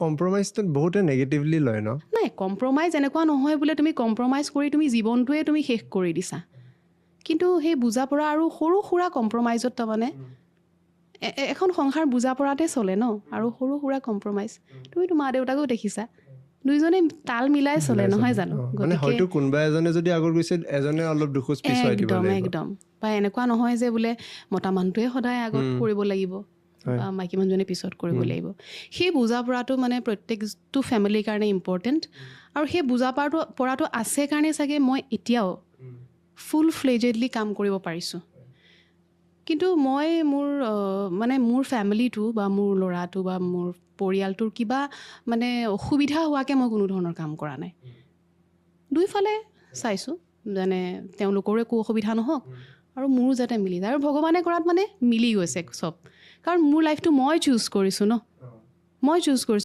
কম্প্ৰমাইজটো বহুতে নেগেটিভলি লয় ন নাই কম্প্ৰমাইজ এনেকুৱা নহয় বোলে তুমি কম্প্ৰমাইজ কৰি তুমি জীৱনটোৱে তুমি শেষ কৰি দিছা কিন্তু সেই বুজা পৰা আৰু সৰু সুৰা কম্প্ৰমাইজত তাৰমানে এখন সংসাৰ বুজা পৰাতে চলে ন আৰু সৰু সুৰা কম্প্ৰমাইজ তুমিতো মা দেউতাকো দেখিছা দুইজনে তাল মিলাই চলে নহয় জানো মানে হয়তো কোনোবা এজনে যদি আগত গৈছে এজনে অলপ দুখোজ পিছুৱাই দিব লাগিব একদম বা এনেকুৱা নহয় যে বোলে মতা মানুহটোৱে সদায় আগত কৰিব লাগিব বা মাইকী মানুহজনে পিছত কৰিব লাগিব সেই বুজা পৰাটো মানে প্ৰত্যেকটো ফেমিলিৰ কাৰণে ইম্পৰ্টেণ্ট আৰু সেই বুজা পৰাটো আছে কাৰণে চাগে মই এতিয়াও ফুল ফ্লেজেডলি কাম কৰিব পাৰিছোঁ কিন্তু মই মোৰ ফেমিলিটো বা মোৰ ল'ৰাটো বা মোৰ পৰিয়ালটোৰ কিবা মানে অসুবিধা হোৱাকৈ মই কোনো ধৰণৰ কাম কৰা নাই দুইফালে চাইছোঁ যেনে তেওঁলোকৰো একো অসুবিধা নহওক আৰু মোৰো যাতে মিলি যায় আৰু ভগৱানে কৰাত মানে মিলি গৈছে চব কাৰণ মোৰ লাইফটো মই চুজ কৰিছোঁ ন মই চুজ কৰিছোঁ